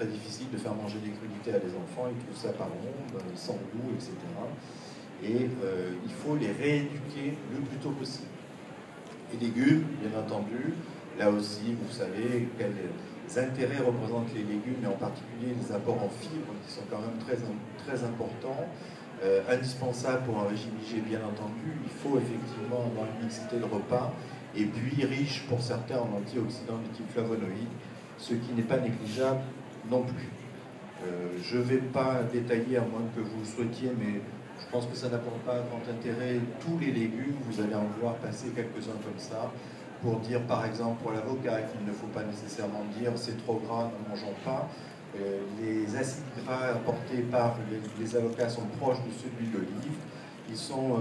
très difficile de faire manger des crudités à des enfants, ils trouvent ça pas bon, sans goût, etc. Et il faut les rééduquer le plus tôt possible. Les légumes, bien entendu, là aussi, vous savez quels intérêts représentent les légumes, et en particulier les apports en fibres, qui sont quand même très importants. Indispensable pour un régime IG, bien entendu. Il faut effectivement avoir une mixité de repas, et puis riche pour certains en antioxydants de type flavonoïde, ce qui n'est pas négligeable non plus. Je ne vais pas détailler, à moins que vous le souhaitiez, mais je pense que ça n'apporte pas grand intérêt. Tous les légumes, vous allez en voir passer quelques-uns comme ça, pour dire par exemple pour l'avocat qu'il ne faut pas nécessairement dire c'est trop gras, ne mangeons pas. Les acides gras apportés par les avocats sont proches de ceux de l'huile d'olive. Ils sont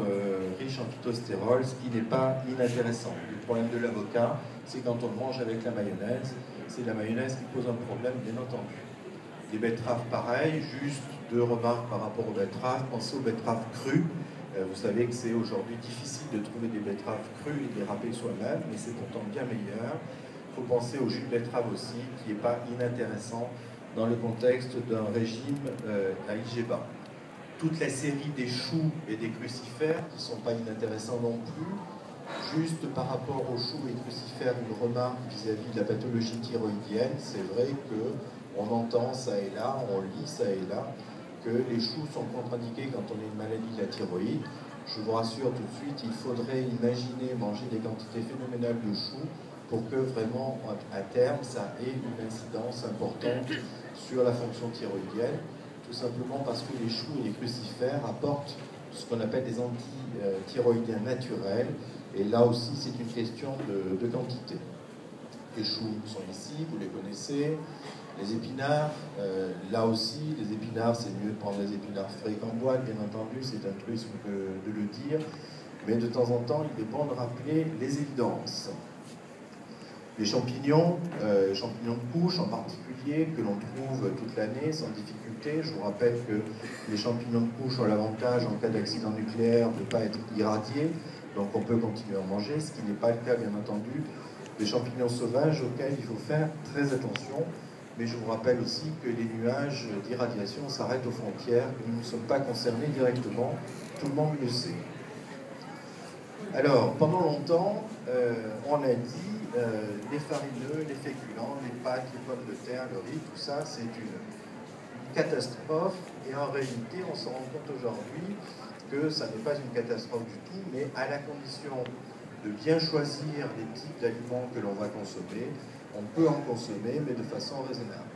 riches en phytostérol, ce qui n'est pas inintéressant. Le problème de l'avocat, c'est quand on le mange avec la mayonnaise. C'est la mayonnaise qui pose un problème, bien entendu. Les betteraves, pareil. Juste 2 remarques par rapport aux betteraves. Pensez aux betteraves crues. Vous savez que c'est aujourd'hui difficile de trouver des betteraves crues et de les râper soi-même, mais c'est pourtant bien meilleur. Il faut penser au jus de betterave aussi, qui n'est pas inintéressant dans le contexte d'un régime à IG bas. Toute la série des choux et des crucifères, qui ne sont pas inintéressants non plus. Juste par rapport aux choux et crucifères, une remarque vis-à-vis de la pathologie thyroïdienne. C'est vrai qu'on entend ça et là, on lit ça et là, que les choux sont contre-indiqués quand on a une maladie de la thyroïde. Je vous rassure tout de suite, il faudrait imaginer manger des quantités phénoménales de choux pour que vraiment, à terme, ça ait une incidence importante sur la fonction thyroïdienne, tout simplement parce que les choux et les crucifères apportent ce qu'on appelle des antithyroïdiens naturels, et là aussi c'est une question de quantité. Les choux sont ici, vous les connaissez. Les épinards, là aussi, les épinards, c'est mieux de prendre des épinards frais qu'en boîte, bien entendu, c'est un truisme de le dire, mais de temps en temps, il est bon de rappeler les évidences. Les champignons de couche en particulier, que l'on trouve toute l'année sans difficulté. Je vous rappelle que les champignons de couche ont l'avantage, en cas d'accident nucléaire, de ne pas être irradiés, donc on peut continuer à en manger, ce qui n'est pas le cas, bien entendu, des champignons sauvages auxquels il faut faire très attention. Mais je vous rappelle aussi que les nuages d'irradiation s'arrêtent aux frontières, que nous ne sommes pas concernés directement, tout le monde le sait. Alors, pendant longtemps, on a dit les farineux, les féculents, les pâtes, les pommes de terre, le riz, tout ça, c'est une catastrophe. Et en réalité, on se rend compte aujourd'hui que ça n'est pas une catastrophe du tout, mais à la condition de bien choisir les types d'aliments que l'on va consommer, on peut en consommer, mais de façon raisonnable.